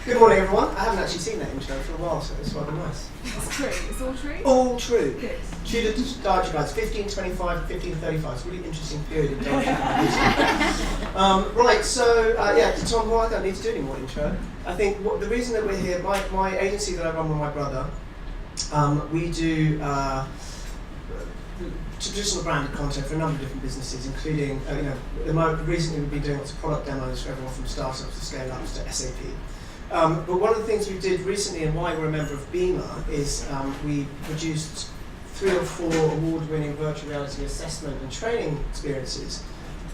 Good morning, everyone. I haven't actually seen that intro for a while, so it's rather nice. It's true. It's all true? All true. Good. Tudor dietary guides, 1525 and 1535. It's a really interesting period in dietary guides. Right, so, to Tom, who I don't need to do any more intro. I think the reason that we're here, my agency that I run with my brother, we do traditional branded content for a number of different businesses, including, recently we've been doing lots of product demos for everyone from startups to scale-ups to SAP. But one of the things we did recently, and why we're a member of BIMA, is we produced 3 or 4 award-winning virtual reality assessment and training experiences.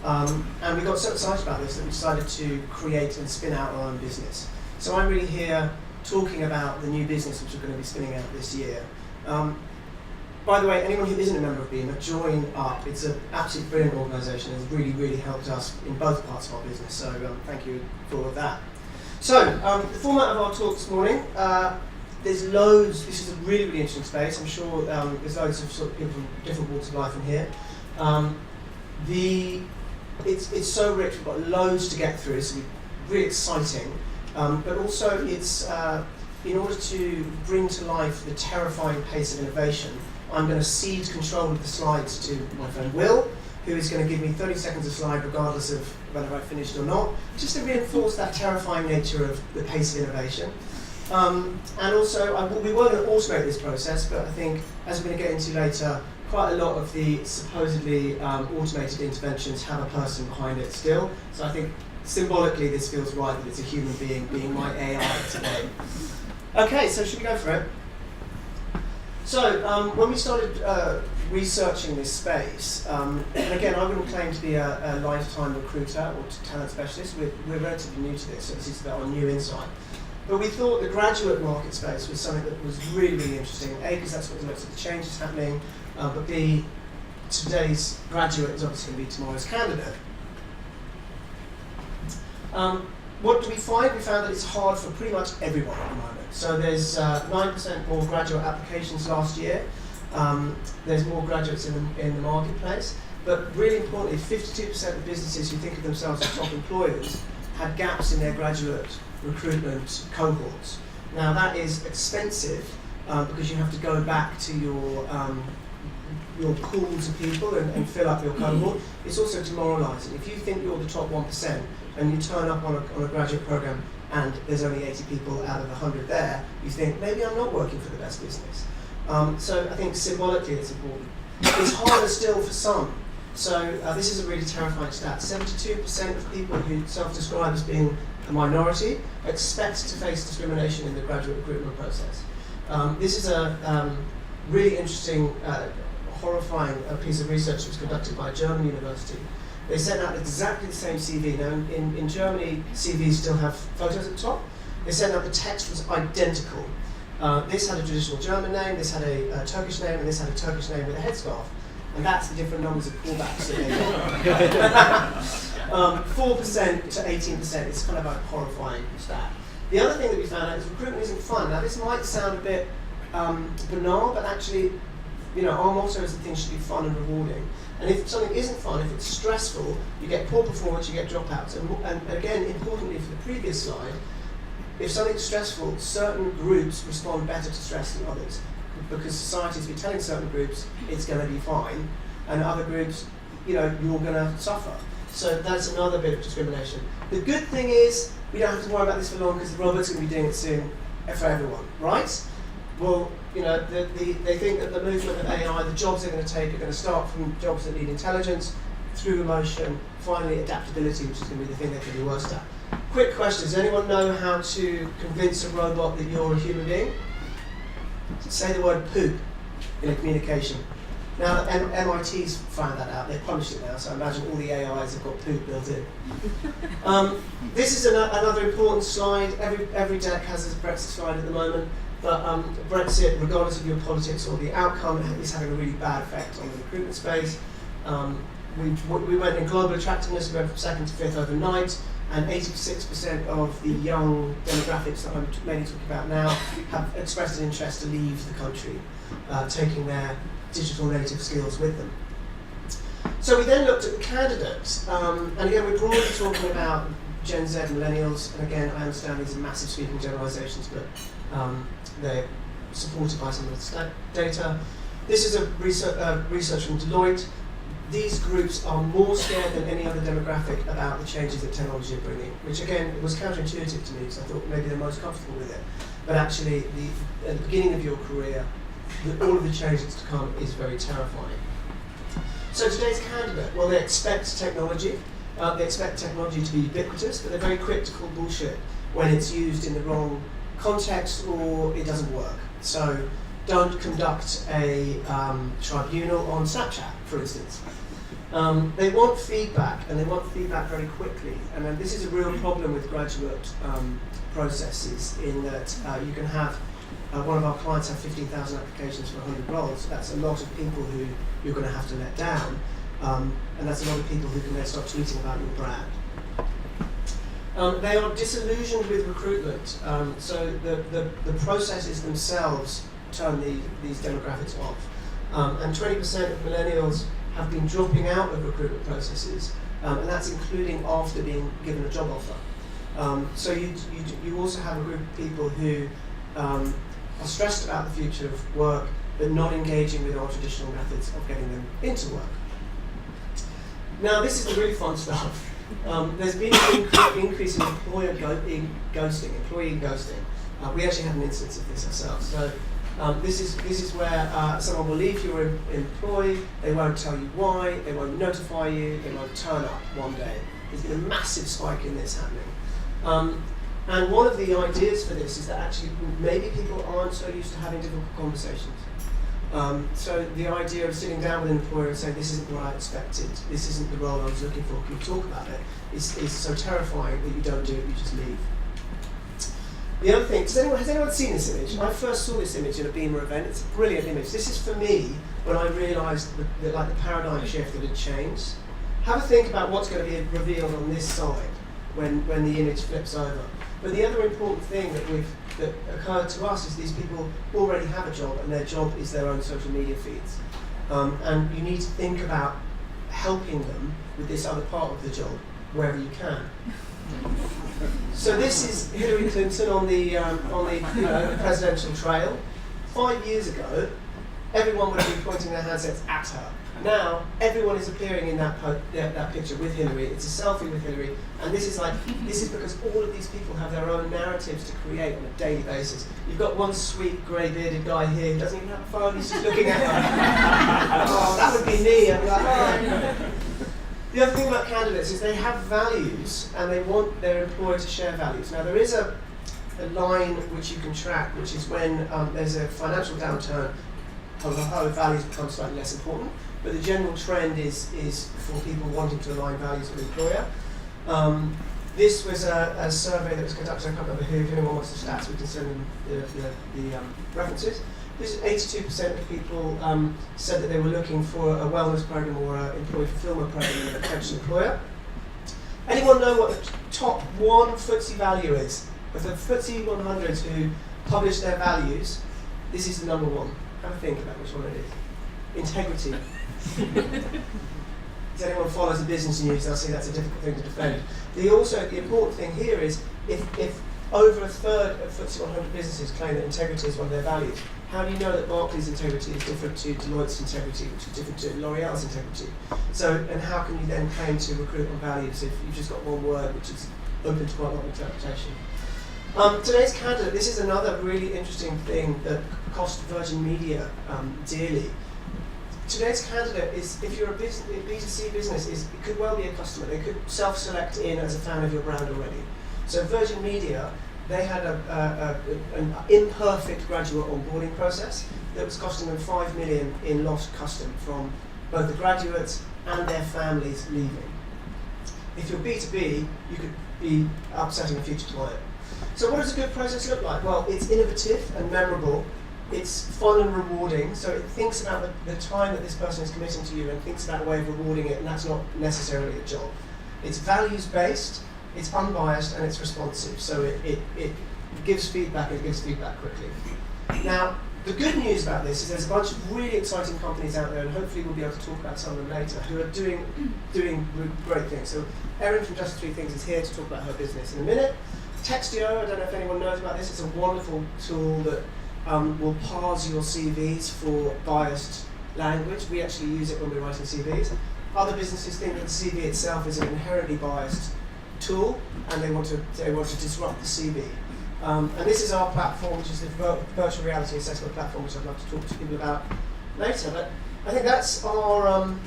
And we got so excited about this that we decided to create and spin out our own business. So I'm really here talking about the new business which we're going to be spinning out this year. By the way, anyone who isn't a member of BIMA, join up. It's an absolutely brilliant organisation and has really, really helped us in both parts of our business. So thank you for all of that. So, the format of our talk this morning, there's loads, this is a really, really interesting space. I'm sure there's loads of sort of people from different walks of life in here. It's so rich, we've got loads to get through, it's really exciting. But also it's, in order to bring to life the terrifying pace of innovation, I'm going to cede control of the slides to my friend Will, who is going to give me 30 seconds of slide regardless of whether I finished or not, just to reinforce that terrifying nature of the pace of innovation. And also, we were going to automate this process, but I think, as we're going to get into later, quite a lot of the supposedly automated interventions have a person behind it still. So I think, symbolically, this feels right that it's a human being my AI today. Okay, so should we go for it? So, when we started researching this space, and again, I wouldn't claim to be a lifetime recruiter or talent specialist. We're relatively new to this, so this is our new insight. But we thought the graduate market space was something that was really, really interesting. A, because that's what looks at the change is happening, but B, today's graduate is obviously going to be tomorrow's candidate. What did we find? We found that it's hard for pretty much everyone at the moment. So there's 9% more graduate applications last year. There's more graduates in the marketplace. But really importantly, 52% of businesses who think of themselves as top employers had gaps in their graduate recruitment cohorts. Now that is expensive because you have to go back to your pools of people and fill up your cohort. It's also demoralising. If you think you're the top 1%, and you turn up on a graduate program and there's only 80 people out of 100 there, you think, maybe I'm not working for the best business. So I think symbolically it's important. It's harder still for some. So this is a really terrifying stat. 72% of people who self-describe as being a minority expect to face discrimination in the graduate recruitment process. This is a really interesting, horrifying piece of research that was conducted by a German university. They sent out exactly the same CV. Now, in Germany, CVs still have photos at the top. They sent out the text was identical. This had a traditional German name, this had a Turkish name, and this had a Turkish name with a headscarf. And that's the different numbers of callbacks that they got. 4% to 18% is kind of a horrifying stat. The other thing that we found out is recruitment isn't fun. Now, this might sound a bit banal, but actually, our motto is that things should be fun and rewarding. And if something isn't fun, if it's stressful, you get poor performance, you get dropouts. And again, importantly for the previous slide, if something's stressful, certain groups respond better to stress than others. Because society's been telling certain groups it's going to be fine, and other groups, you're going to suffer. So that's another bit of discrimination. The good thing is, we don't have to worry about this for long because the robots are going to be doing it soon for everyone, right? Well, they think that the movement of AI, the jobs they're going to take are going to start from jobs that need intelligence, through emotion, finally adaptability, which is going to be the thing they're going to be worst at. Quick question, does anyone know how to convince a robot that you're a human being? Say the word poop in a communication. Now, MIT's found that out, they've published it now, so I imagine all the AIs have got poop built in. This is another important slide. Every deck has a Brexit slide at the moment. But Brexit, regardless of your politics or the outcome, is having a really bad effect on the recruitment space. We went in global attractiveness, we went from 2nd to 5th overnight, and 86% of the young demographics that I'm mainly talking about now have expressed an interest to leave the country, taking their digital native skills with them. So we then looked at the candidates, and again we're broadly talking about Gen Z, millennials, and again, I understand these are massive sweeping generalizations, but they're supported by some of the data. This is a research from Deloitte. These groups are more scared than any other demographic about the changes that technology are bringing, which again was counterintuitive to me, because I thought maybe they're most comfortable with it. But actually, at the beginning of your career, all of the changes to come is very terrifying. So today's candidate, well, they expect technology. They expect technology to be ubiquitous, but they're very quick to call bullshit when it's used in the wrong context or it doesn't work. So don't conduct a tribunal on Snapchat, for instance. They want feedback, and they want feedback very quickly. And then this is a real problem with graduate processes, in that you can have, one of our clients have 15,000 applications for 100 roles. That's a lot of people who you're going to have to let down. And that's a lot of people who can then start tweeting about your brand. They are disillusioned with recruitment. So the processes themselves turn these demographics off. And 20% of millennials have been dropping out of recruitment processes, and that's including after being given a job offer. So you also have a group of people who are stressed about the future of work, but not engaging with our traditional methods of getting them into work. Now, this is the really fun stuff. There's been an increase in employee ghosting. We actually had an instance of this ourselves. So this is where someone will leave your employee, they won't tell you why, they won't notify you, they won't turn up one day. There's been a massive spike in this happening. And one of the ideas for this is that actually maybe people aren't so used to having difficult conversations. So the idea of sitting down with an employer and saying, this isn't what I expected, this isn't the role I was looking for, can we talk about it, is so terrifying that you don't do it, you just leave. The other thing, has anyone seen this image? I first saw this image at a BIMA event. It's a brilliant image. This is for me when I realised the paradigm shift that had changed. Have a think about what's going to be revealed on this side when the image flips over. But the other important thing that occurred to us is these people already have a job, and their job is their own social media feeds. And you need to think about helping them with this other part of the job wherever you can. So this is Hillary Clinton on the presidential trail. 5 years ago, everyone would have been pointing their handsets at her. Now, everyone is appearing in that picture with Hillary. It's a selfie with Hillary, and this is because all of these people have their own narratives to create on a daily basis. You've got one sweet grey-bearded guy here who doesn't even have a phone. He's just looking at her. Oh, that would be me. I'd be like, oh. The other thing about candidates is they have values, and they want their employer to share values. Now, there is a line which you can track, which is when there's a financial downturn, how values become slightly less important. But the general trend is for people wanting to align values with the employer. This was a survey that was conducted, I can't remember who, if anyone wants the stats, we can send them the references. This is 82% of people said that they were looking for a wellness program or an employee fulfillment program in a potential employer. Anyone know what the top one FTSE value is? Of the FTSE 100 who publish their values, this is the number one. Have a think about which one it is. Integrity. If anyone follows the business news, they'll see that's a difficult thing to defend. The important thing here is if over a third of FTSE 100 businesses claim that integrity is one of their values, how do you know that Barclays' integrity is different to Deloitte's integrity, which is different to L'Oreal's integrity? So, and how can you then claim to recruit on values if you've just got one word which is open to quite a lot of interpretation? Today's candidate, this is another really interesting thing that cost Virgin Media dearly. Today's candidate is, if you're a B2C business, it could well be a customer. They could self-select in as a fan of your brand already. So Virgin Media, they had an imperfect graduate onboarding process that was costing them $5 million in lost custom from both the graduates and their families leaving. If you're B2B, you could be upsetting a future client. So what does a good process look like? Well, it's innovative and memorable. It's fun and rewarding, so it thinks about the time that this person is committing to you and thinks about a way of rewarding it, and that's not necessarily a job. It's values-based, it's unbiased, and it's responsive, so it gives feedback, and it gives feedback quickly. Now, The good news about this is there's a bunch of really exciting companies out there, and hopefully we'll be able to talk about some of them later, who are doing great things. So Erinn from Just 3 Things is here to talk about her business in a minute. Textio, I don't know if anyone knows about this, it's a wonderful tool that will parse your CVs for biased language. We actually use it when we're writing CVs. Other businesses think that the CV itself is an inherently biased tool, and they want to disrupt the CV. And this is our platform, which is the virtual reality assessment platform, which I'd love to talk to people about later. But I think that's our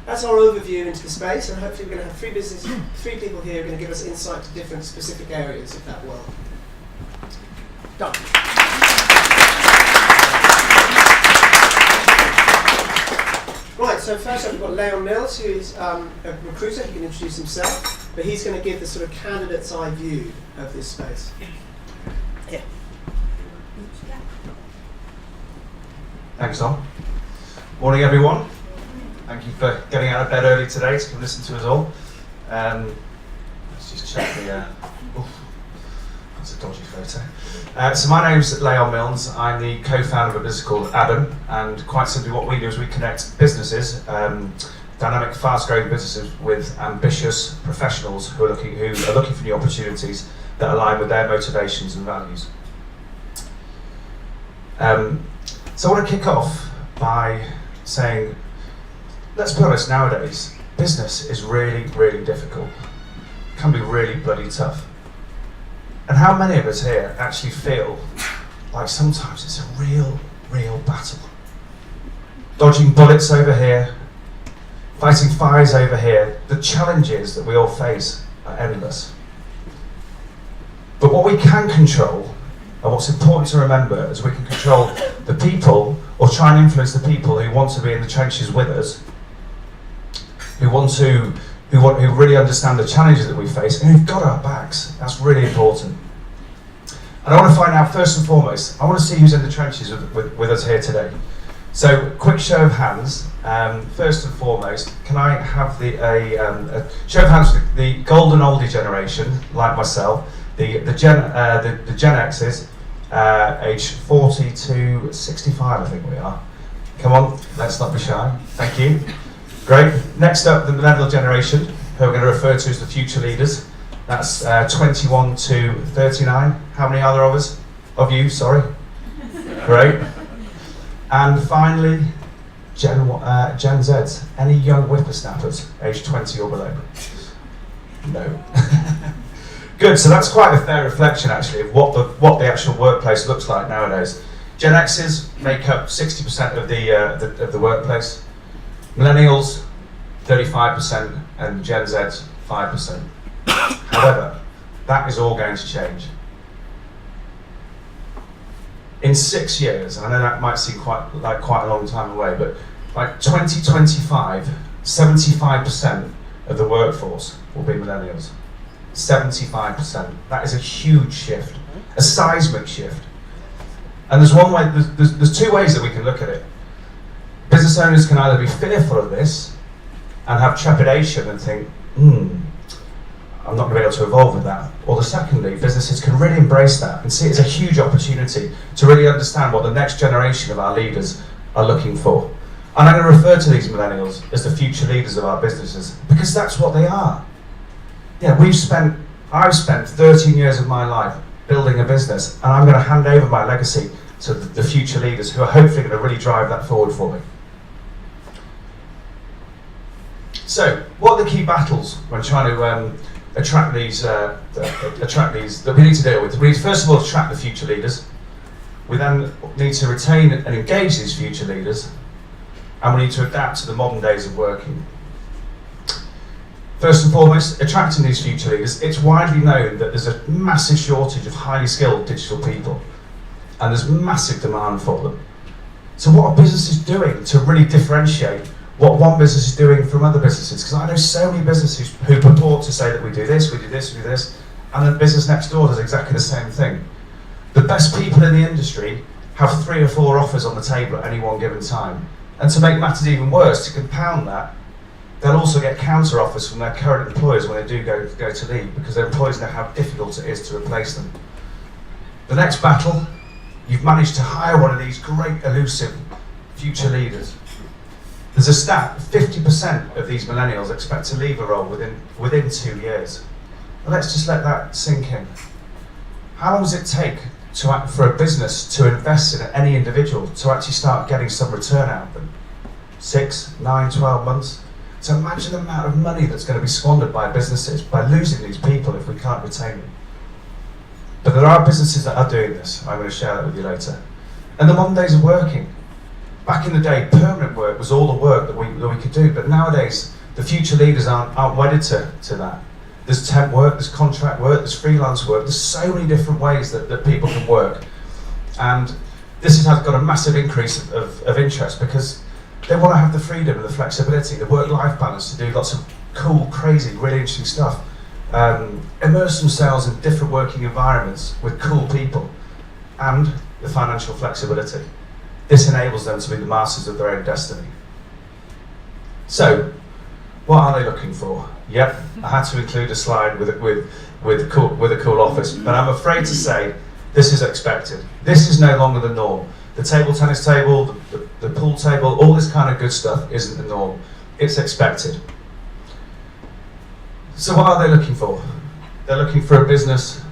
overview into the space, and hopefully we're going to have three people here who are going to give us insight to different specific areas of that world. Done. Right, so first up we've got Léon Milns, who is a recruiter. He can introduce himself, but he's going to give the sort of candidate's eye view of this space. Yeah. Thanks, Tom. Morning, everyone. Thank you for getting out of bed early today to come listen to us all. Let's just check the... that's a dodgy photo. So my name's Léon Milns. I'm the co-founder of a business called Adam, and quite simply what we do is we connect businesses, dynamic, fast-growing businesses, with ambitious professionals who are looking for new opportunities that align with their motivations and values. So I want to kick off by saying, let's be honest, nowadays, business is really, really difficult. It can be really bloody tough. And how many of us here actually feel like sometimes it's a real, real battle? Dodging bullets over here, fighting fires over here, the challenges that we all face are endless. But what we can control, and what's important to remember, is we can control the people, or try and influence the people who want to be in the trenches with us, who really understand the challenges that we face, and who've got our backs. That's really important. And I want to find out, first and foremost, I want to see who's in the trenches with us here today. So, quick show of hands. First and foremost, can I have a show of hands for the golden oldie generation, like myself, the Gen X's, age 40 to 65, I think we are. Come on, let's not be shy. Thank you. Great. Next up, the millennial generation, who we're going to refer to as the future leaders. That's 21 to 39. How many are there of us? Of you, sorry. Great. And finally, Gen Zs. Any young whippersnappers, age 20 or below? No. Good, so that's quite a fair reflection actually of what the actual workplace looks like nowadays. Gen X's make up 60% of the workplace. Millennials, 35%, and Gen Z's 5%. However, that is all going to change. In 6 years, and I know that might seem quite a long time away, but by 2025, 75% of the workforce will be millennials. 75%. That is a huge shift, a seismic shift. And there's two ways that we can look at it. Business owners can either be fearful of this and have trepidation and think, I'm not going to be able to evolve with that. Or secondly, businesses can really embrace that and see it as a huge opportunity to really understand what the next generation of our leaders are looking for. And I'm going to refer to these millennials as the future leaders of our businesses, because that's what they are. Yeah, I've spent 13 years of my life building a business, and I'm going to hand over my legacy to the future leaders who are hopefully going to really drive that forward for me. So, what are the key battles when trying to attract these that we need to deal with? We need to first of all attract the future leaders. We then need to retain and engage these future leaders, and we need to adapt to the modern days of working. First and foremost, attracting these future leaders. It's widely known that there's a massive shortage of highly skilled digital people, and there's massive demand for them. So what are businesses doing to really differentiate what one business is doing from other businesses? Because I know so many businesses who purport to say that we do this, we do this, we do this, and the business next door does exactly the same thing. The best people in the industry have 3 or 4 offers on the table at any one given time. And to make matters even worse, to compound that, they'll also get counter offers from their current employers when they do go to leave, because their employers know how difficult it is to replace them. The next battle, you've managed to hire one of these great, elusive future leaders. There's a stat, 50% of these millennials expect to leave a role within 2 years. Well, let's just let that sink in. How long does it take for a business to invest in any individual to actually start getting some return out of them? 6, 9, 12 months? So imagine the amount of money that's going to be squandered by businesses by losing these people if we can't retain them. But there are businesses that are doing this. I'm going to share that with you later. And the modern days of working. Back in the day, permanent work was all the work that we could do, but nowadays the future leaders aren't wedded to that. There's temp work, there's contract work, there's freelance work, there's so many different ways that people can work. And this has got a massive increase of interest because they want to have the freedom and the flexibility, the work-life balance to do lots of cool, crazy, really interesting stuff. Immerse themselves in different working environments with cool people and the financial flexibility. This enables them to be the masters of their own destiny. So, what are they looking for? Yep, I had to include a slide with a cool office, but I'm afraid to say this is expected. This is no longer the norm. The table tennis table, the pool table, all this kind of good stuff isn't the norm. It's expected. So what are they looking for? They're looking for a business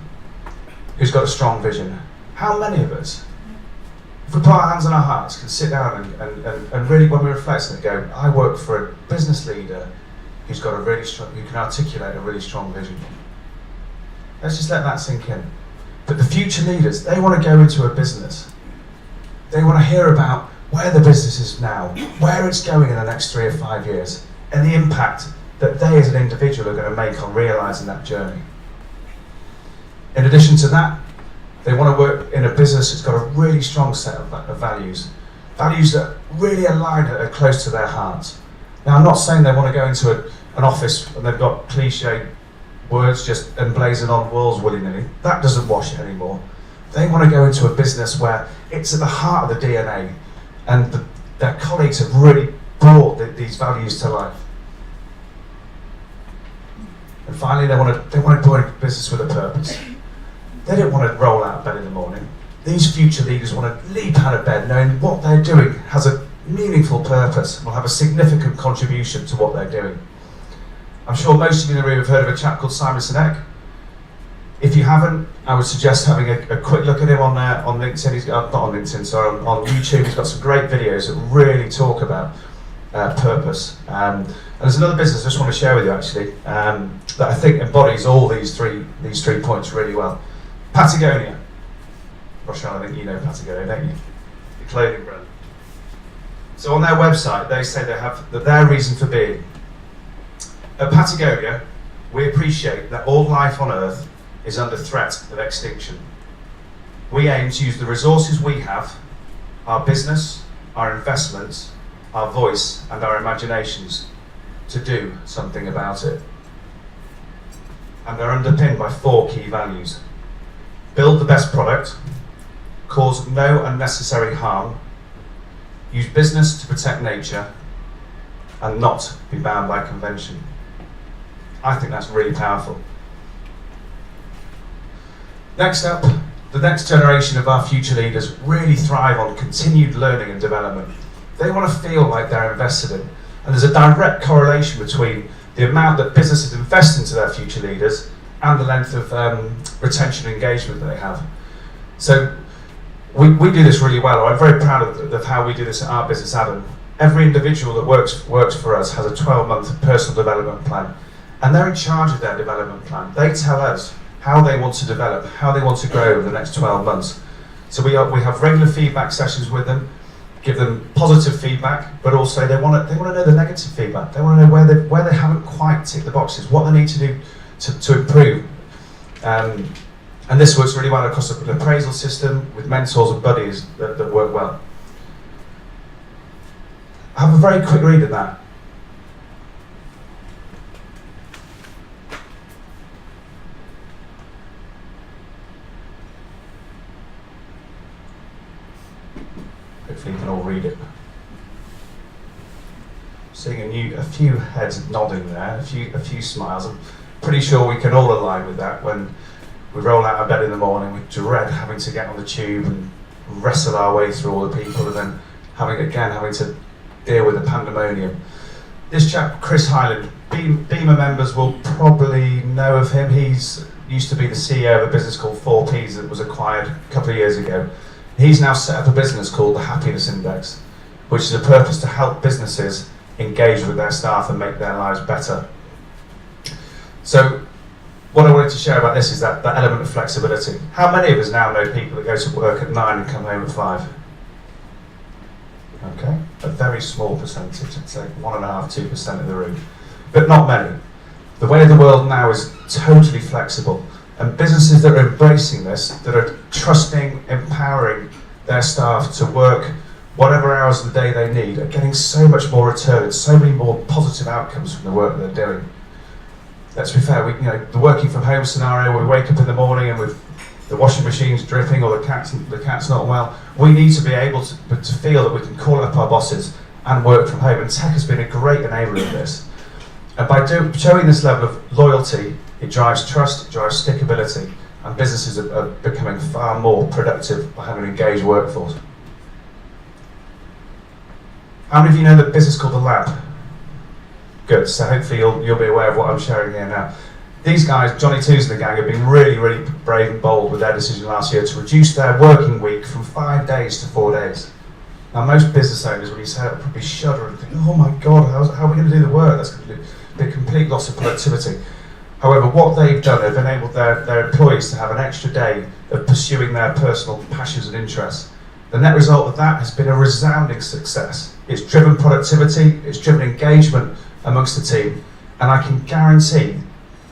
who's got a strong vision. How many of us, if we put our hands on our hearts, can sit down and really, when we reflect on it, go, I work for a business leader who's got a really strong, who can articulate a really strong vision. Let's just let that sink in. But the future leaders, they want to go into a business. They want to hear about where the business is now, where it's going in the next 3 or 5 years, and the impact that they as an individual are going to make on realising that journey. In addition to that, they want to work in a business that's got a really strong set of values. Values that really align and are close to their hearts. Now, I'm not saying they want to go into an office and they've got cliche words just emblazoned on walls willy-nilly. That doesn't wash it anymore. They want to go into a business where it's at the heart of the DNA and their colleagues have really brought these values to life. And finally, they want to join a business with a purpose. They don't want to roll out of bed in the morning. These future leaders want to leap out of bed knowing what they're doing has a meaningful purpose and will have a significant contribution to what they're doing. I'm sure most of you in the room have heard of a chap called Simon Sinek. If you haven't, I would suggest having a quick look at him on LinkedIn. He's got, not on LinkedIn, sorry, on YouTube. He's got some great videos that really talk about purpose. And there's another business I just want to share with you actually that I think embodies all these three points really well. Patagonia. Rochelle, I think you know Patagonia, don't you? The clothing brand. So on their website, they say they have their reason for being. At Patagonia, we appreciate that all life on Earth is under threat of extinction. We aim to use the resources we have, our business, our investments, our voice, and our imaginations to do something about it. And they're underpinned by 4 key values. Build the best product, cause no unnecessary harm, use business to protect nature, and not be bound by convention. I think that's really powerful. Next up, the next generation of our future leaders really thrive on continued learning and development. They want to feel like they're invested in, and there's a direct correlation between the amount that businesses invest into their future leaders and the length of retention and engagement that they have. So we do this really well. I'm very proud of how we do this at our business, Adam. Every individual that works for us has a 12-month personal development plan, and they're in charge of their development plan. They tell us how they want to develop, how they want to grow over the next 12 months. So we have regular feedback sessions with them, give them positive feedback, but also they want to know the negative feedback. They want to know where they haven't quite ticked the boxes, what they need to do to improve. And this works really well across an appraisal system with mentors and buddies that work well. Have a very quick read of that. Hopefully you can all read it. Seeing a few heads nodding there, a few smiles. I'm pretty sure we can all align with that when we roll out of bed in the morning. We dread having to get on the tube and wrestle our way through all the people and then having to deal with the pandemonium. This chap, Chris Hyland, BIMA members will probably know of him. He's used to be the CEO of a business called 4Ps that was acquired a couple of years ago. He's now set up a business called the Happiness Index, which is a purpose to help businesses engage with their staff and make their lives better. So what I wanted to share about this is that element of flexibility. How many of us now know people that go to work at 9 and come home at 5? Okay, a very small percentage, I'd say 1.5%, 2% of the room, but not many. The way of the world now is totally flexible, and businesses that are embracing this, that are trusting, empowering their staff to work whatever hours of the day they need, are getting so much more return and so many more positive outcomes from the work that they're doing. Let's be fair, the working from home scenario where we wake up in the morning and with the washing machine's dripping or the cat's not well, we need to be able to feel that we can call up our bosses and work from home, and tech has been a great enabler of this. And by showing this level of loyalty, it drives trust, it drives stickability, and businesses are becoming far more productive by having an engaged workforce. How many of you know the business called The Lab? Good, so hopefully you'll be aware of what I'm sharing here now. These guys, Johnny Twos and the gang, have been really, really brave and bold with their decision last year to reduce their working week from 5 days to 4 days. Now most business owners, when you say that, will probably shudder and think, oh my God, how are we going to do the work? That's going to be a complete loss of productivity. However, what they've done, they've enabled their employees to have an extra day of pursuing their personal passions and interests. The net result of that has been a resounding success. It's driven productivity, it's driven engagement amongst the team, and I can guarantee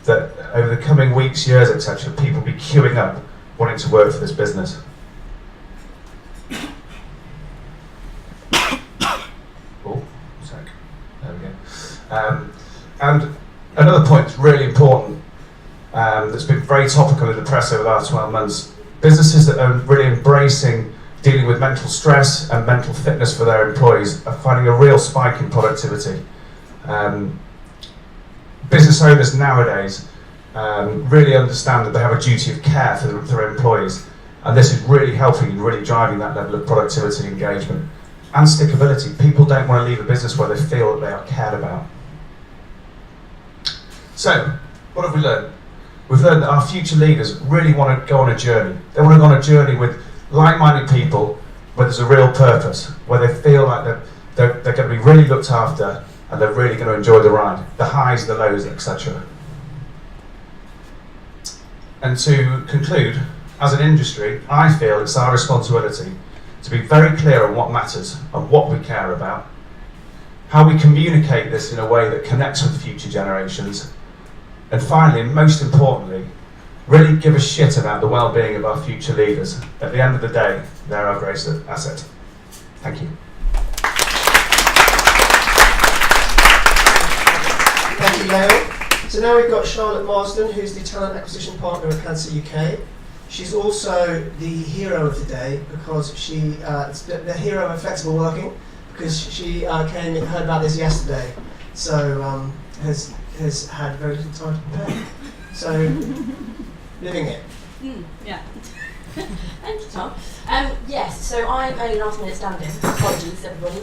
that over the coming weeks, years, etc., people will be queuing up wanting to work for this business. Oh, sorry. There we go. And another point that's really important, that's been very topical in the press over the last 12 months, businesses that are really embracing dealing with mental stress and mental fitness for their employees are finding a real spike in productivity. Business owners nowadays really understand that they have a duty of care for their employees, and this is really helping and really driving that level of productivity, engagement, and stickability. People don't want to leave a business where they feel that they are cared about. So, what have we learned? We've learned that our future leaders really want to go on a journey. They want to go on a journey with like-minded people where there's a real purpose, where they feel like they're going to be really looked after and they're really going to enjoy the ride, the highs, the lows, etc. And to conclude, as an industry, I feel it's our responsibility to be very clear on what matters and what we care about, how we communicate this in a way that connects with future generations, and finally, and most importantly, really give a shit about the well-being of our future leaders. At the end of the day, they're our greatest asset. Thank you. Thank you, Léon. So now we've got Charlotte Marsden, who's the Talent Acquisition Partner at Cancer UK. She's also the hero of the day because she's the hero of flexible working, because she came and heard about this yesterday, so has had very little time to prepare. So, living it. Yeah. Thank you, Tom. Yes, so I'm only last minute standing. Apologies, everybody.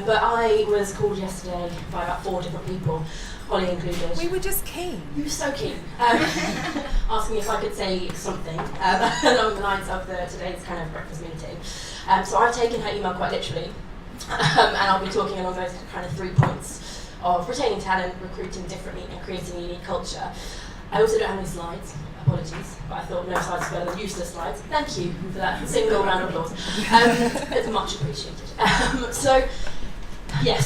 But I was called yesterday by about 4 different people, Ollie included. We were just keen. You were so keen. Asking if I could say something along the lines of today's kind of breakfast meeting. So I've taken her email quite literally, and I'll be talking along those kind of 3 points of retaining talent, recruiting differently, and creating a unique culture. I also don't have any slides. Apologies, but I thought no slides better than useless slides. Thank you for that single round of applause. It's much appreciated. So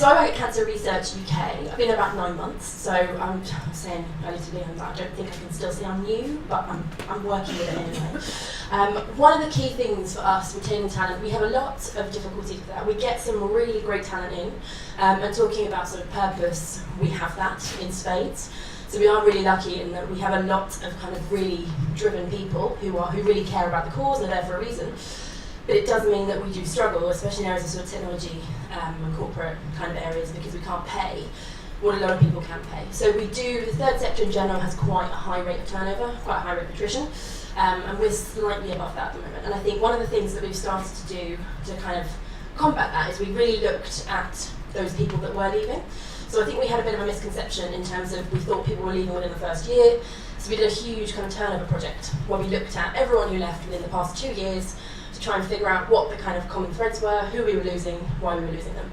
I work at Cancer Research UK. I've been there about 9 months, so I'm saying early to Léon that I don't think I can still say I'm new, but I'm working with it anyway. One of the key things for us retaining talent, we have a lot of difficulty with that. We get some really great talent in, and talking about sort of purpose, we have that in spades. So we are really lucky in that we have a lot of kind of really driven people who really care about the cause and are there for a reason. But it does mean that we do struggle, especially in areas of sort of technology and corporate kind of areas, because we can't pay what a lot of people can pay. So the third sector in general has quite a high rate of turnover, quite a high rate of attrition, and we're slightly above that at the moment. And I think one of the things that we've started to do to kind of combat that is we really looked at those people that were leaving. So I think we had a bit of a misconception in terms of we thought people were leaving within the first year. So we did a huge kind of turnover project where we looked at everyone who left within the past 2 years to try and figure out what the kind of common threads were, who we were losing, why we were losing them.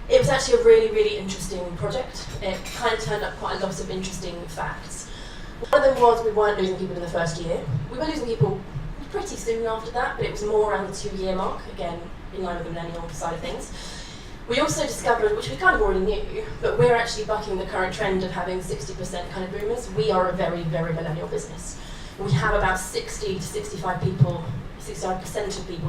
It was actually a really, really interesting project. It kind of turned up quite a lot of interesting facts. One of them was we weren't losing people in the first year. We were losing people pretty soon after that, but it was more around the 2-year mark, again, in line with the millennial side of things. We also discovered, which we kind of already knew, but we're actually bucking the current trend of having 60% kind of boomers. We are a very, very millennial business. We have about 60 to 65 people, 65% of people,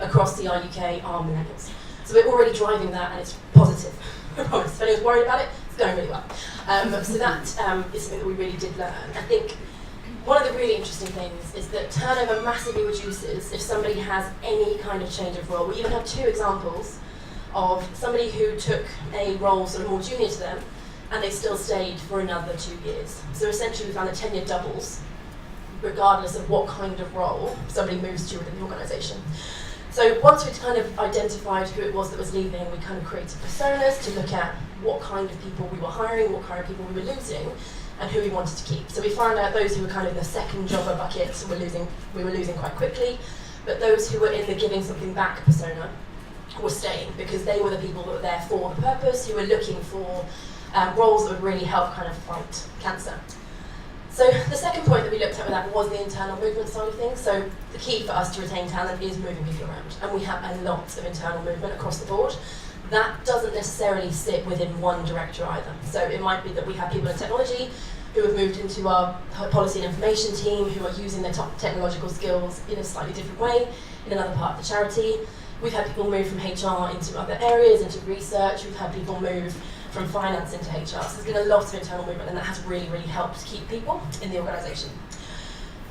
across the UK are millennials. So we're already driving that, and it's positive. I promise. If anyone's worried about it, it's going really well. So that is something that we really did learn. I think one of the really interesting things is that turnover massively reduces if somebody has any kind of change of role. We even have 2 examples of somebody who took a role sort of more junior to them, and they still stayed for another 2 years. So essentially we found that tenure doubles, regardless of what kind of role somebody moves to within the organisation. So once we'd kind of identified who it was that was leaving, we kind of created personas to look at what kind of people we were hiring, what kind of people we were losing, and who we wanted to keep. So we found out those who were kind of in the second jobber bucket we were losing quite quickly, but those who were in the giving something back persona were staying because they were the people that were there for the purpose, who were looking for roles that would really help kind of fight cancer. So the second point that we looked at with that was the internal movement side of things. So the key for us to retain talent is moving people around, and we have a lot of internal movement across the board. That doesn't necessarily sit within one director either. So it might be that we have people in technology who have moved into our policy and information team who are using their top technological skills in a slightly different way in another part of the charity. We've had people move from HR into other areas, into research. We've had people move from finance into HR. So there's been a lot of internal movement, and that has really, really helped keep people in the organisation.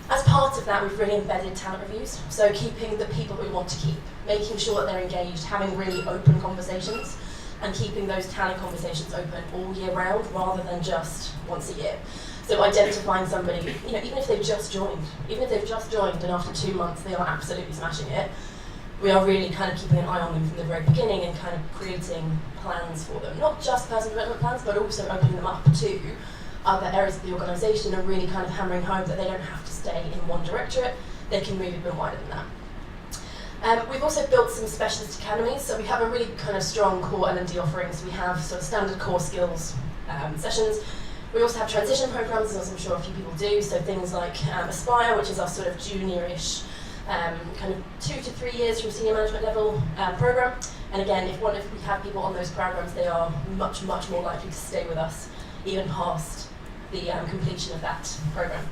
As part of that, we've really embedded talent reviews. So keeping the people that we want to keep, making sure that they're engaged, having really open conversations, and keeping those talent conversations open all year round rather than just once a year. So identifying somebody, even if they've just joined, and after 2 months they are absolutely smashing it, we are really kind of keeping an eye on them from the very beginning and kind of creating plans for them. Not just personal development plans, but also opening them up to other areas of the organisation and really kind of hammering home that they don't have to stay in one directorate, they can move a bit wider than that. We've also built some specialist academies, so we have a really kind of strong core L&D offerings. We have sort of standard core skills sessions. We also have transition programs, as I'm sure a few people do, so things like Aspire, which is our sort of juniorish kind of 2 to 3 years from senior management level program. And again, if we have people on those programs, they are much, much more likely to stay with us even past the completion of that program.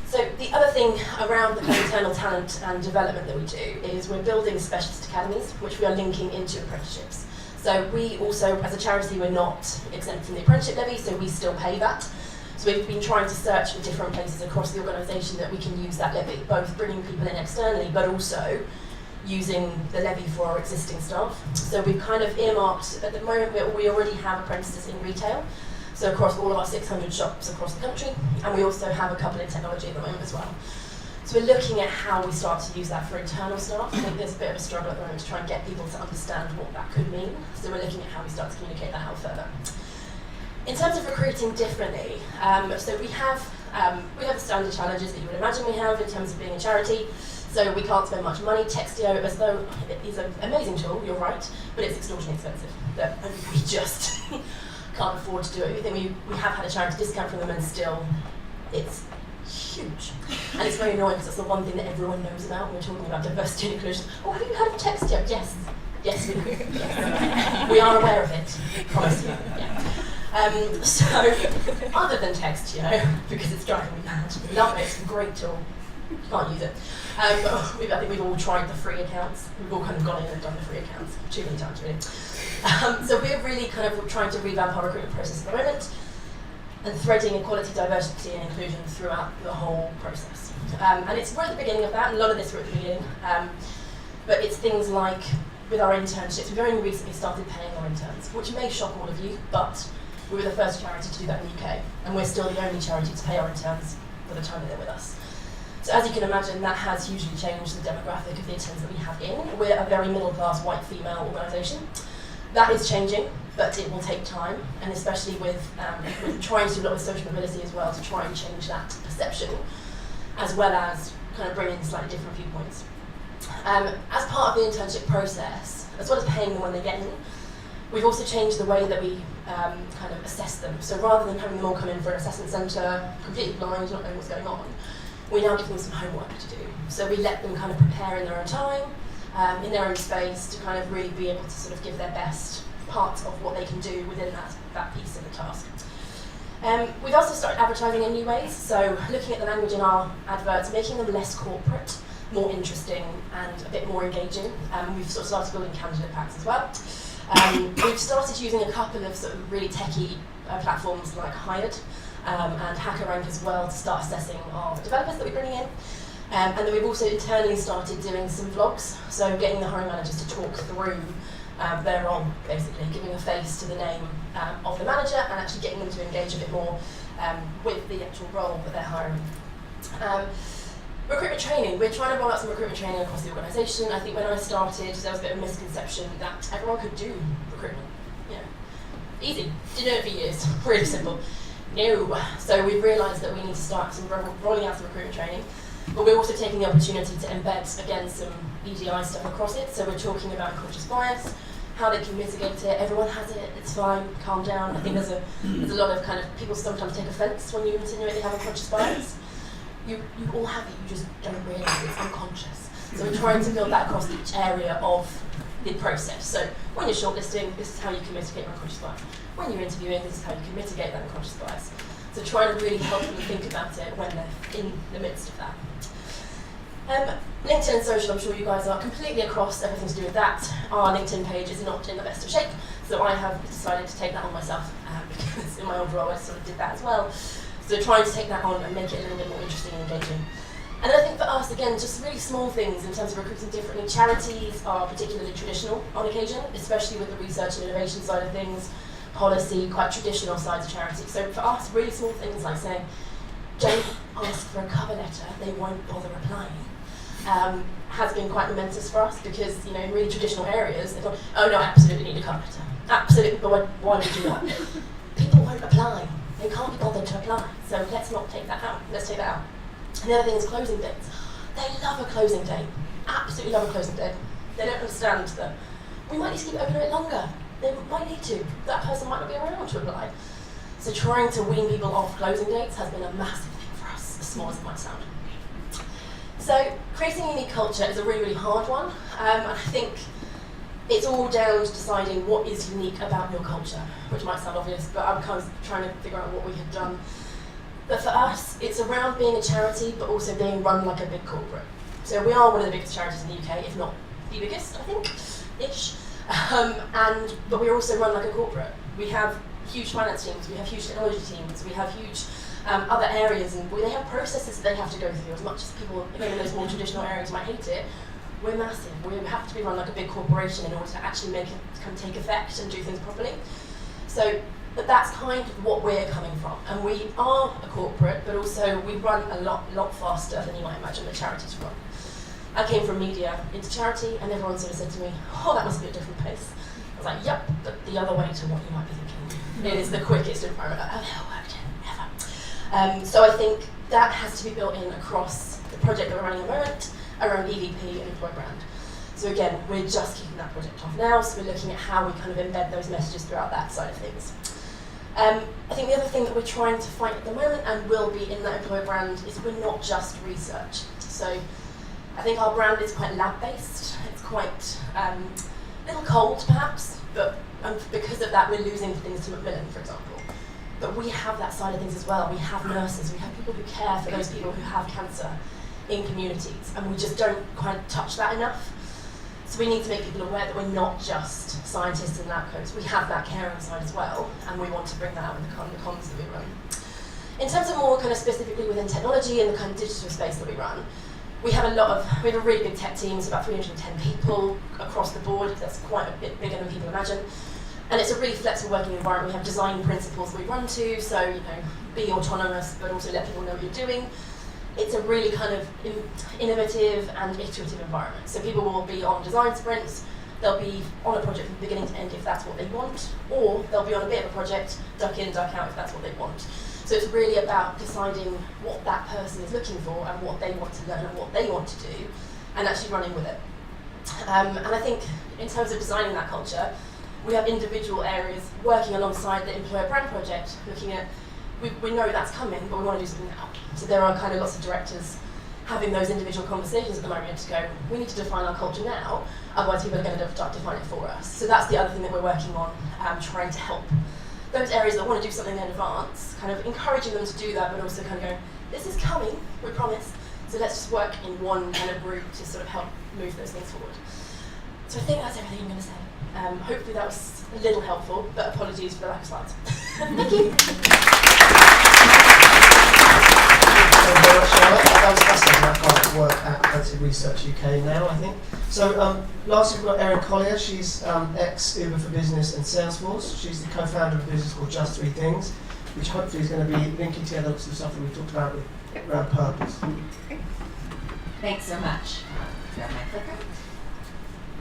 So the other thing around the kind of internal talent and development that we do is we're building specialist academies, which we are linking into apprenticeships. So we also, as a charity, we're not exempt from the apprenticeship levy, so we still pay that. So we've been trying to search for different places across the organisation that we can use that levy, both bringing people in externally, but also using the levy for our existing staff. So we've kind of earmarked, at the moment we already have apprentices in retail, so across all of our 600 shops across the country, and we also have a couple in technology at the moment as well. So we're looking at how we start to use that for internal staff. I think there's a bit of a struggle at the moment to try and get people to understand what that could mean, so we're looking at how we start to communicate that out further. In terms of recruiting differently, so we have the standard challenges that you would imagine we have in terms of being a charity. So we can't spend much money. Textio, as though it is an amazing tool, you're right, but it's extortionately expensive. That we just can't afford to do it. We have had a charity discount from them, and still, it's huge. And it's very annoying because that's the one thing that everyone knows about when we're talking about diversity and inclusion. Oh, have you heard of Textio? Yes, we do. Yes, we are aware of it. Promise you. Yeah. So, other than Textio, because it's driving me mad, love it, it's a great tool, can't use it. I think we've all tried the free accounts, we've all kind of gone in and done the free accounts, too many times really. So we're really kind of trying to revamp our recruitment process at the moment, and threading equality, diversity and inclusion throughout the whole process. And we're at the beginning of that, and a lot of this we're at the beginning, but it's things like with our internships, we've only recently started paying our interns, which may shock all of you, but we were the first charity to do that in the UK, and we're still the only charity to pay our interns for the time that they're with us. So as you can imagine, that has hugely changed the demographic of the interns that we have in. We're a very middle-class white female organisation. That is changing, but it will take time, and especially with trying to do a lot with social mobility as well to try and change that perception, as well as kind of bring in slightly different viewpoints. As part of the internship process, as well as paying them when they get in, we've also changed the way that we kind of assess them. So rather than having them all come in for an assessment centre, completely blind, not knowing what's going on, we now give them some homework to do. So we let them kind of prepare in their own time, in their own space, to kind of really be able to sort of give their best part of what they can do within that piece of the task. We've also started advertising in new ways, so looking at the language in our adverts, making them less corporate, more interesting and a bit more engaging. We've sort of started building candidate packs as well. We've started using a couple of sort of really techie platforms like Hired and HackerRank as well to start assessing our developers that we're bringing in. And then we've also internally started doing some vlogs, so getting the hiring managers to talk through their role, basically, giving a face to the name of the manager and actually getting them to engage a bit more with the actual role that they're hiring. Recruitment training. We're trying to roll out some recruitment training across the organisation. I think when I started, there was a bit of a misconception that everyone could do recruitment. You know, easy. Did know it for years. Really simple. No. So we've realised that we need to start rolling out some recruitment training. But we're also taking the opportunity to embed, again, some EDI stuff across it. So we're talking about unconscious bias, how they can mitigate it. Everyone has it, it's fine, calm down. I think there's a lot of kind of, people sometimes take offence when you insinuate they have unconscious bias. You all have it, you just don't realise it's unconscious. So we're trying to build that across each area of the process. So when you're shortlisting, this is how you can mitigate your unconscious bias. When you're interviewing, this is how you can mitigate that unconscious bias. So trying to really help them think about it when they're in the midst of that. LinkedIn and social, I'm sure you guys are completely across everything to do with that. Our LinkedIn page is not in the best of shape, so I have decided to take that on myself because in my old role I sort of did that as well. So trying to take that on and make it a little bit more interesting and engaging. And I think for us, again, just really small things in terms of recruiting differently. Charities are particularly traditional on occasion, especially with the research and innovation side of things, policy, quite traditional sides of charity. So for us, really small things like saying, don't ask for a cover letter, they won't bother applying. Has been quite momentous for us because, you know, in really traditional areas, they've gone, oh no, I absolutely need a cover letter. Absolutely, but why would you not? People won't apply. They can't be bothered to apply. So let's not take that out. Let's take that out. And the other thing is closing dates. They love a closing date. Absolutely love a closing date. They don't understand that we might need to keep it open a bit longer. They might need to. That person might not be around to apply. So trying to wean people off closing dates has been a massive thing for us, as small as it might sound. So creating a unique culture is a really, really hard one. And I think it's all down to deciding what is unique about your culture, which might sound obvious, but I'm kind of trying to figure out what we have done. But for us, it's around being a charity, but also being run like a big corporate. So we are one of the biggest charities in the UK, if not the biggest, I think, ish. But we're also run like a corporate. We have huge finance teams, we have huge technology teams, we have huge other areas, and they have processes that they have to go through. As much as people, even in those more traditional areas, might hate it, we're massive. We have to be run like a big corporation in order to actually make it kind of take effect and do things properly. So that's kind of what we're coming from. And we are a corporate, but also we run a lot faster than you might imagine that charities run. I came from media into charity, and everyone sort of said to me, oh, that must be a different pace. I was like, yep, but the other way to what you might be thinking. It is the quickest environment I've ever worked in, ever. So I think that has to be built in across the project that we're running at the moment, around EVP and employer brand. So again, we're just kicking that project off now, so we're looking at how we kind of embed those messages throughout that side of things. I think the other thing that we're trying to fight at the moment, and will be in that employer brand, is we're not just research. So I think our brand is quite lab-based. It's quite a little cold, perhaps, but because of that, we're losing things to Macmillan, for example. But we have that side of things as well. We have nurses, we have people who care for those people who have cancer in communities, and we just don't quite touch that enough. So we need to make people aware that we're not just scientists and lab coats. We have that caring side as well, and we want to bring that out with the comms that we run. In terms of more kind of specifically within technology and the kind of digital space that we run, we have a really big tech team, it's about 310 people across the board. That's quite a bit bigger than people imagine. And it's a really flexible working environment. We have design principles we run to, so be autonomous, but also let people know what you're doing. It's a really kind of innovative and iterative environment. So people will be on design sprints, they'll be on a project from beginning to end if that's what they want, or they'll be on a bit of a project, duck in, duck out if that's what they want. So it's really about deciding what that person is looking for and what they want to learn and what they want to do, and actually running with it. And I think in terms of designing that culture, we have individual areas working alongside the employer brand project, looking at, we know that's coming, but we want to do something now. So there are kind of lots of directors having those individual conversations at the moment to go, we need to define our culture now, otherwise people are going to start to define it for us. So that's the other thing that we're working on, trying to help those areas that want to do something in advance, kind of encouraging them to do that, but also kind of going, this is coming, we promise, so let's just work in one kind of group to sort of help move those things forward. So I think that's everything I'm going to say. Hopefully that was a little helpful, but apologies for the lack of slides. Thank you. Thank you very much, Charlotte. That was fascinating. I've got to work at Creative Research UK now, I think. So lastly, we've got Erinn Collier. She's ex-Uber for Business and Salesforce. She's the co-founder of a business called Just Three Things, which hopefully is going to be linking together lots of stuff that we talked about around purpose. Thanks so much. Grab my clicker.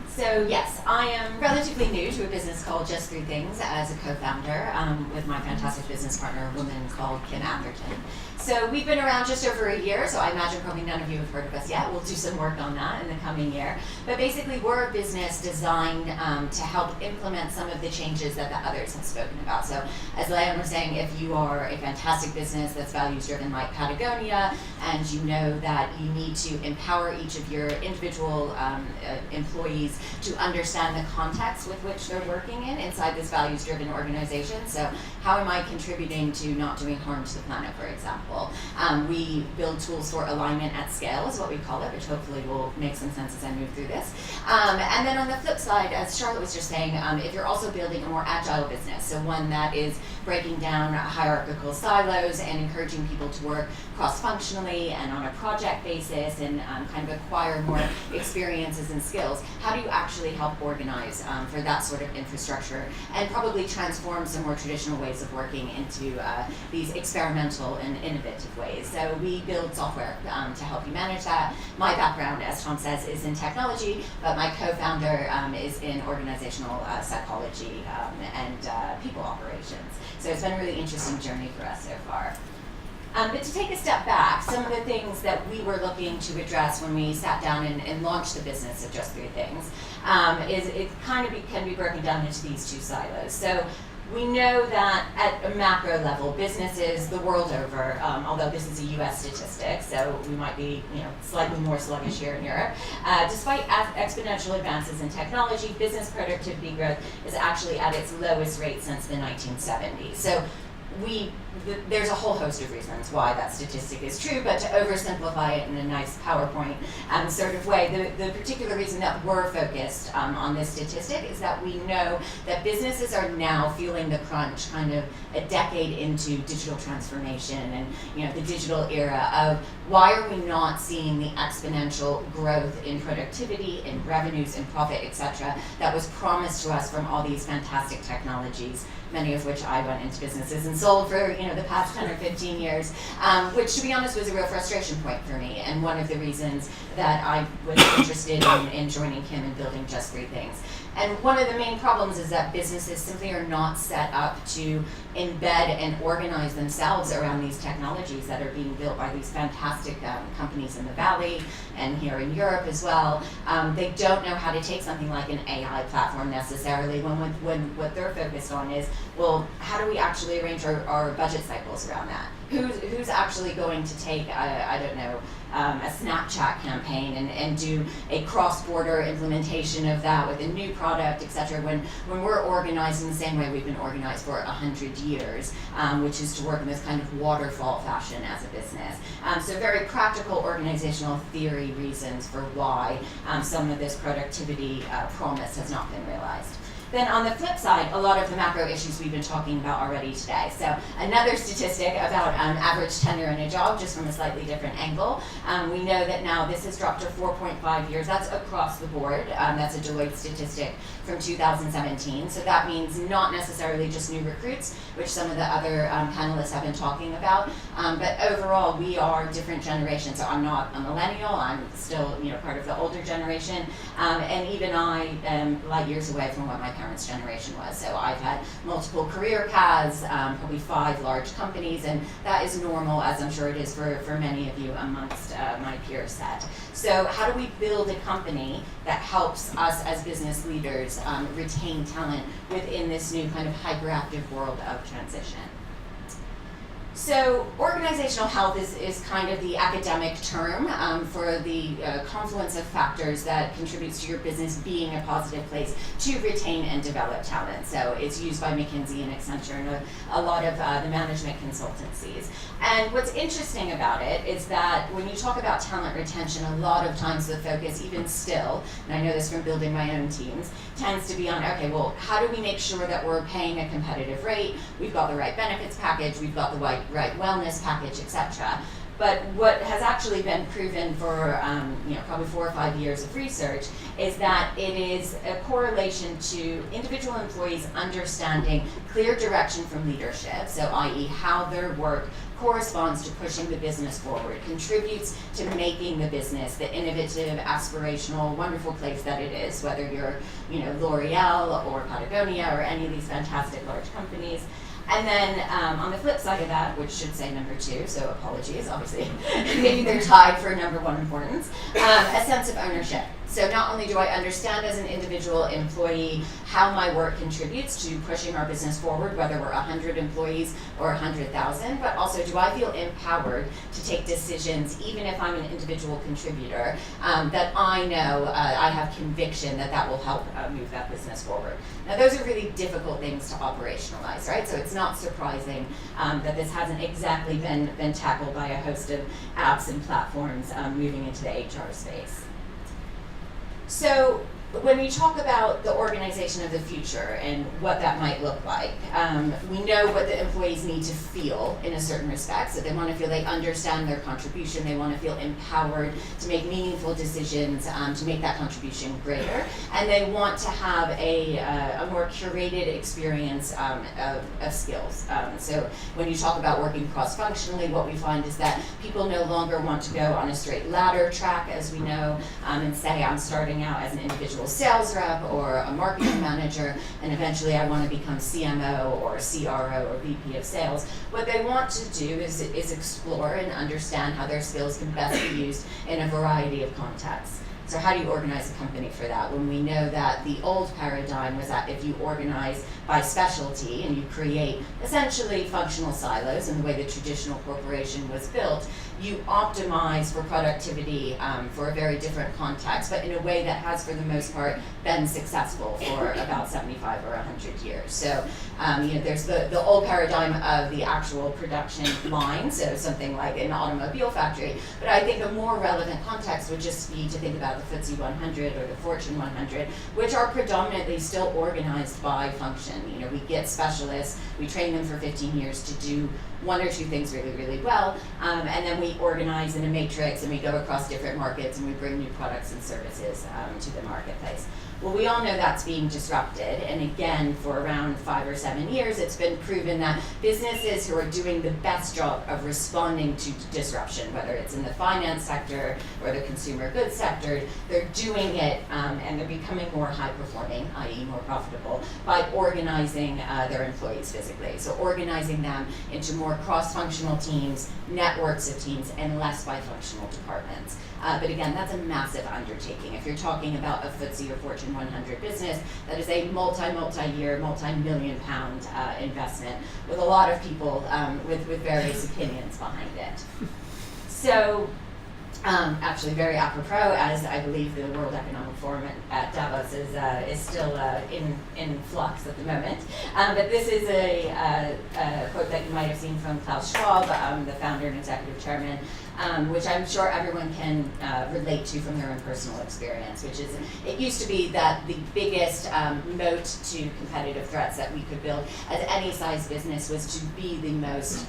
So yes, I am relatively new to a business called Just Three Things as a co-founder with my fantastic business partner, a woman called Kim Atherton. So we've been around just over a year, so I imagine probably none of you have heard of us yet. We'll do some work on that in the coming year. But basically, we're a business designed to help implement some of the changes that the others have spoken about. So as Léon was saying, if you are a fantastic business that's values-driven like Patagonia, and you know that you need to empower each of your individual employees to understand the context with which they're working inside this values-driven organization. So how am I contributing to not doing harm to the planet, for example? We build tools for alignment at scale is what we call it, which hopefully will make some sense as I move through this. And then on the flip side, as Charlotte was just saying, if you're also building a more agile business, so one that is breaking down hierarchical silos and encouraging people to work cross-functionally and on a project basis and kind of acquire more experiences and skills, how do you actually help organize for that sort of infrastructure and probably transform some more traditional ways of working into these experimental and innovative ways? So we build software to help you manage that. My background, as Tom says, is in technology, but my co-founder is in organizational psychology and people operations. So it's been a really interesting journey for us so far. But to take a step back, some of the things that we were looking to address when we sat down and launched the business of Just Three Things is it kind of can be broken down into these two silos. So we know that at a macro level, businesses the world over, although this is a US statistic, so we might be slightly more sluggish here in Europe, despite exponential advances in technology, business productivity growth is actually at its lowest rate since the 1970s. So there's a whole host of reasons why that statistic is true, but to oversimplify it in a nice PowerPoint sort of way, the particular reason that we're focused on this statistic is that we know that businesses are now feeling the crunch kind of a decade into digital transformation and the digital era of why are we not seeing the exponential growth in productivity, in revenues, in profit, etc., that was promised to us from all these fantastic technologies, many of which I went into businesses and sold for the past 10 or 15 years, which to be honest was a real frustration point for me, and one of the reasons that I was interested in joining Kim and building Just Three Things. And one of the main problems is that businesses simply are not set up to embed and organize themselves around these technologies that are being built by these fantastic companies in the Valley and here in Europe as well. They don't know how to take something like an AI platform necessarily when what they're focused on is, well, how do we actually arrange our budget cycles around that? Who's actually going to take, I don't know, a Snapchat campaign and do a cross-border implementation of that with a new product, etc. When we're organized in the same way we've been organized for 100 years, which is to work in this kind of waterfall fashion as a business. So very practical organizational theory reasons for why some of this productivity promise has not been realized. Then on the flip side, a lot of the macro issues we've been talking about already today. So another statistic about average tenure in a job, just from a slightly different angle. We know that now this has dropped to 4.5 years. That's across the board. That's a Deloitte statistic from 2017. So that means not necessarily just new recruits, which some of the other panelists have been talking about, but overall we are different generations. So I'm not a millennial, I'm still part of the older generation, and even I am light years away from what my parents' generation was. So I've had multiple career paths, probably 5 large companies, and that is normal, as I'm sure it is for many of you amongst my peer set. So how do we build a company that helps us as business leaders retain talent within this new kind of hyperactive world of transition? So organizational health is kind of the academic term for the confluence of factors that contributes to your business being a positive place to retain and develop talent. So it's used by McKinsey and Accenture and a lot of the management consultancies. And what's interesting about it is that when you talk about talent retention, a lot of times the focus, even still, and I know this from building my own teams, tends to be on, okay, well, how do we make sure that we're paying a competitive rate, we've got the right benefits package, we've got the right wellness package, etc. But what has actually been proven for probably 4 or 5 years of research is that it is a correlation to individual employees understanding clear direction from leadership, so i.e. how their work corresponds to pushing the business forward, contributes to making the business the innovative, aspirational, wonderful place that it is, whether you're L'Oreal or Patagonia or any of these fantastic large companies. And then on the flip side of that, which should say number 2, so apologies, obviously, maybe they're tied for number 1 importance, a sense of ownership. So not only do I understand as an individual employee how my work contributes to pushing our business forward, whether we're 100 employees or 100,000, but also do I feel empowered to take decisions, even if I'm an individual contributor, that I know I have conviction that will help move that business forward. Now those are really difficult things to operationalize, right? So it's not surprising that this hasn't exactly been tackled by a host of apps and platforms moving into the HR space. So when we talk about the organization of the future and what that might look like, we know what the employees need to feel in a certain respect. So they want to feel they understand their contribution, they want to feel empowered to make meaningful decisions, to make that contribution greater, and they want to have a more curated experience of skills. So when you talk about working cross-functionally, what we find is that people no longer want to go on a straight ladder track, as we know, and say I'm starting out as an individual sales rep or a marketing manager, and eventually I want to become CMO or CRO or VP of sales. What they want to do is explore and understand how their skills can best be used in a variety of contexts. So how do you organize a company for that when we know that the old paradigm was that if you organize by specialty and you create essentially functional silos in the way the traditional corporation was built, you optimize for productivity for a very different context, but in a way that has, for the most part, been successful for about 75 or 100 years. So there's the old paradigm of the actual production line, so something like an automobile factory, but I think a more relevant context would just be to think about the FTSE 100 or the Fortune 100, which are predominantly still organized by function. We get specialists, we train them for 15 years to do 1 or 2 things really, really well, and then we organize in a matrix and we go across different markets and we bring new products and services to the marketplace. Well, we all know that's being disrupted, and again, for around 5 or 7 years, it's been proven that businesses who are doing the best job of responding to disruption, whether it's in the finance sector or the consumer goods sector, they're doing it and they're becoming more high-performing, i.e. more profitable, by organizing their employees physically. So organizing them into more cross-functional teams, networks of teams, and less by functional departments. But again, that's a massive undertaking. If you're talking about a FTSE or Fortune 100 business, that is a multi-year, multi-million pound investment with a lot of people with various opinions behind it. So Actually, very apropos, as I believe the World Economic Forum at Davos is still in flux at the moment. But this is a quote that you might have seen from Klaus Schwab, the founder and executive chairman, which I'm sure everyone can relate to from their own personal experience, which is, it used to be that the biggest moat to competitive threats that we could build as any size business was to be the most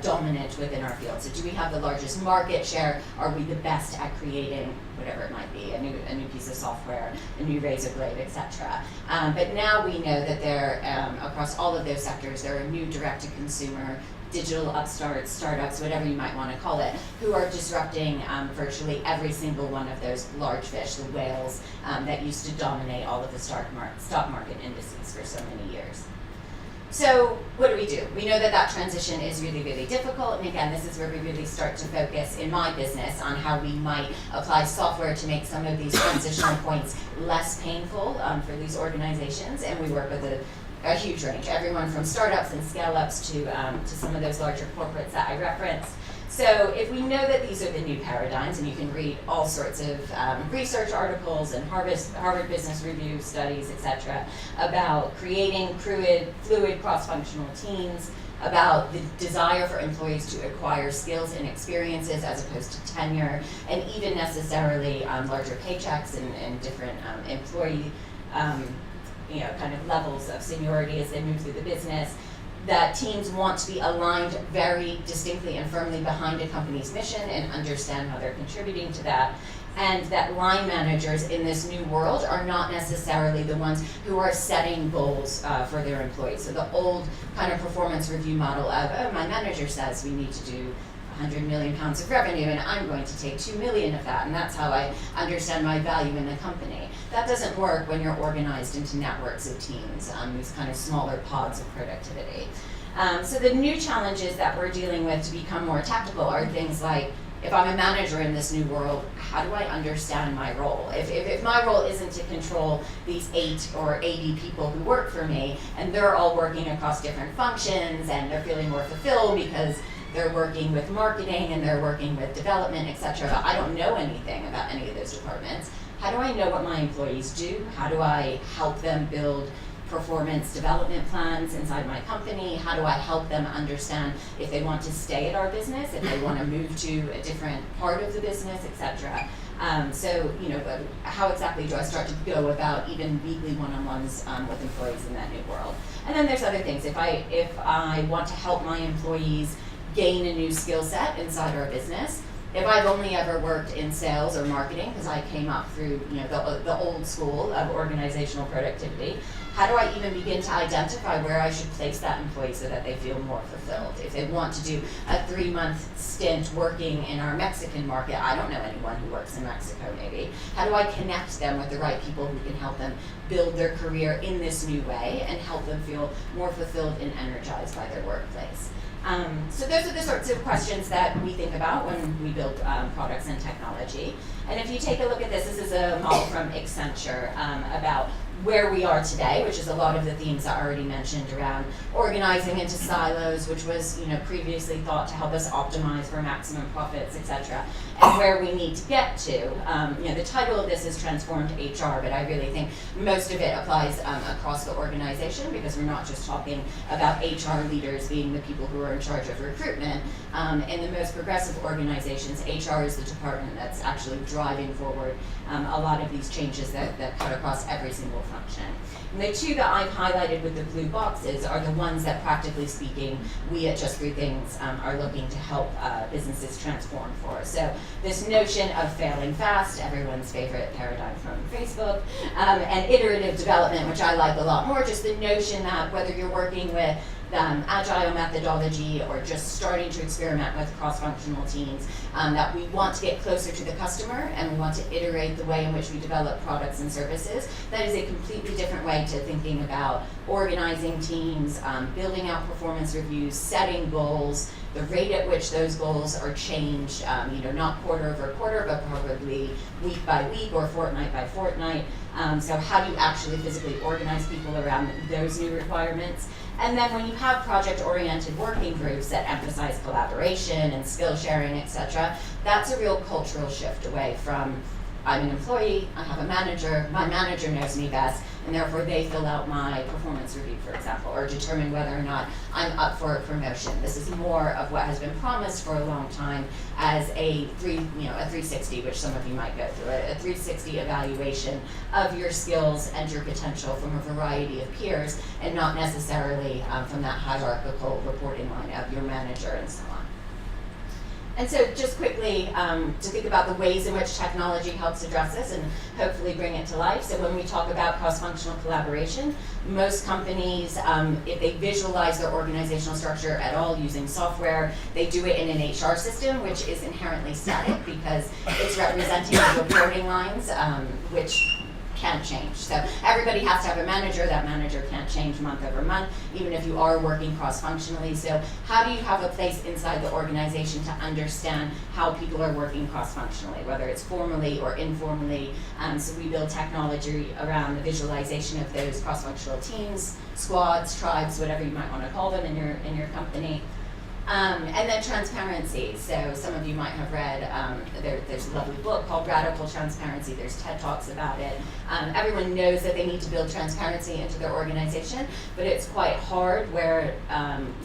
dominant within our field. So do we have the largest market share? Are we the best at creating whatever it might be, a new piece of software, a new razor blade, etc. But now we know that there, across all of those sectors, there are new direct-to-consumer, digital upstarts, startups, whatever you might want to call it, who are disrupting virtually every single one of those large fish, the whales, that used to dominate all of the stock market indices for so many years. So what do? We know that transition is really, really difficult, and again, this is where we really start to focus in my business on how we might apply software to make some of these transitional points less painful for these organizations, and we work with a huge range, everyone from startups and scale-ups to some of those larger corporates that I referenced. So if we know that these are the new paradigms, and you can read all sorts of research articles and Harvard Business Review studies, etc., about creating fluid cross-functional teams, about the desire for employees to acquire skills and experiences as opposed to tenure, and even necessarily larger paychecks and different employee kind of levels of seniority as they move through the business, that teams want to be aligned very distinctly and firmly behind a company's mission and understand how they're contributing to that, and that line managers in this new world are not necessarily the ones who are setting goals for their employees. So the old kind of performance review model of, oh, my manager says we need to do 100 million pounds of revenue, and I'm going to take 2 million of that, and that's how I understand my value in the company. That doesn't work when you're organized into networks of teams, these kind of smaller pods of productivity. So the new challenges that we're dealing with to become more tactical are things like, if I'm a manager in this new world, how do I understand my role? If my role isn't to control these 8 or 80 people who work for me, and they're all working across different functions, and they're feeling more fulfilled because they're working with marketing and they're working with development, etc., but I don't know anything about any of those departments, how do I know what my employees do? How do I help them build performance development plans inside my company? How do I help them understand if they want to stay at our business, if they want to move to a different part of the business, etc.? So, how exactly do I start to go about even weekly one-on-ones with employees in that new world? And then there's other things. If I want to help my employees gain a new skill set inside our business, if I've only ever worked in sales or marketing, because I came up through the old school of organizational productivity, how do I even begin to identify where I should place that employee so that they feel more fulfilled? If they want to do a 3-month stint working in our Mexican market, I don't know anyone who works in Mexico maybe. How do I connect them with the right people who can help them build their career in this new way and help them feel more fulfilled and energized by their workplace? So those are the sorts of questions that we think about when we build products and technology. And if you take a look at this is a model from Accenture about where we are today, which is a lot of the themes I already mentioned around organizing into silos, which was previously thought to help us optimize for maximum profits, etc., and where we need to get to. The title of this is Transformed HR, but I really think most of it applies across the organization, because we're not just talking about HR leaders being the people who are in charge of recruitment. In the most progressive organizations, HR is the department that's actually driving forward a lot of these changes that cut across every single function. And the 2 that I've highlighted with the blue boxes are the ones that, practically speaking, we at Just 3 Things are looking to help businesses transform for. So this notion of failing fast, everyone's favorite paradigm from Facebook, and iterative development, which I like a lot more, just the notion that whether you're working with agile methodology or just starting to experiment with cross-functional teams, that we want to get closer to the customer and we want to iterate the way in which we develop products and services. That is a completely different way to thinking about organizing teams, building out performance reviews, setting goals, the rate at which those goals are changed, not quarter over quarter, but probably week by week or fortnight by fortnight. So how do you actually physically organize people around those new requirements? And then when you have project-oriented working groups that emphasize collaboration and skill sharing, etc., that's a real cultural shift away from, I'm an employee, I have a manager, my manager knows me best, and therefore they fill out my performance review, for example, or determine whether or not I'm up for a promotion. This is more of what has been promised for a long time as a 360, which some of you might go through, a 360 evaluation of your skills and your potential from a variety of peers, and not necessarily from that hierarchical reporting line of your manager and so on. And so just quickly to think about the ways in which technology helps address this and hopefully bring it to life. So when we talk about cross-functional collaboration, most companies, if they visualize their organizational structure at all using software, they do it in an HR system, which is inherently static because it's representing the reporting lines, which can't change. So everybody has to have a manager. That manager can't change month over month, even if you are working cross-functionally. So how do you have a place inside the organization to understand how people are working cross-functionally, whether it's formally or informally? So we build technology around the visualization of those cross-functional teams, squads, tribes, whatever you might want to call them in your company. And then transparency. So some of you might have read, there's a lovely book called Radical Transparency. There's TED Talks about it. Everyone knows that they need to build transparency into their organization, but it's quite hard where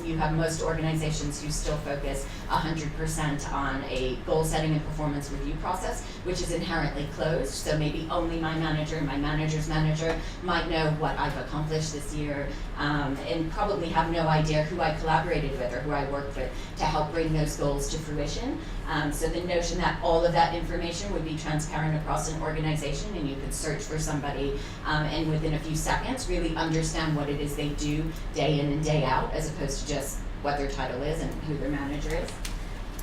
you have most organizations who still focus 100% on a goal setting and performance review process, which is inherently closed. So maybe only my manager and my manager's manager might know what I've accomplished this year, and probably have no idea who I collaborated with or who I worked with to help bring those goals to fruition. So the notion that all of that information would be transparent across an organization and you could search for somebody and within a few seconds really understand what it is they do day in and day out, as opposed to just what their title is and who their manager is.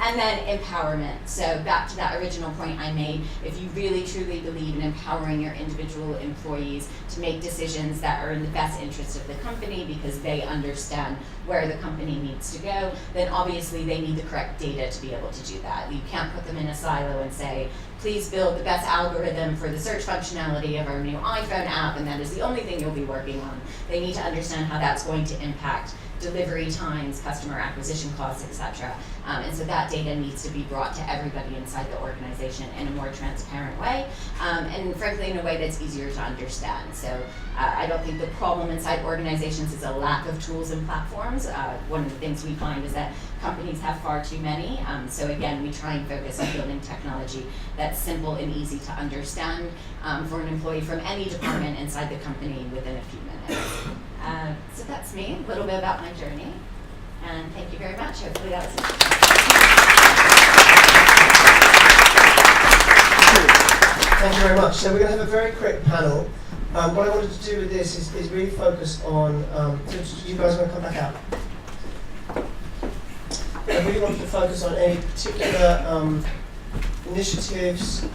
And then empowerment. So back to that original point I made, if you really truly believe in empowering your individual employees to make decisions that are in the best interest of the company because they understand where the company needs to go, then obviously they need the correct data to be able to do that. You can't put them in a silo and say, please build the best algorithm for the search functionality of our new iPhone app, and that is the only thing you'll be working on. They need to understand how that's going to impact delivery times, customer acquisition costs, etc. And so that data needs to be brought to everybody inside the organization in a more transparent way, and frankly in a way that's easier to understand. So I don't think the problem inside organizations is a lack of tools and platforms. One of the things we find is that companies have far too many. So again, we try and focus on building technology that's simple and easy to understand for an employee from any department inside the company within a few minutes. So that's me, a little bit about my journey, and thank you very much. Hopefully that was Thank you very much. So we're going to have a very quick panel. What I wanted to do with this is really focus on, you guys want to come back out? I really wanted to focus on any particular initiatives,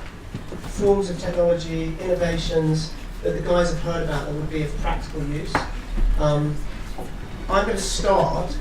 forms of technology, innovations that the guys have heard about that would be of practical use. I'm going to start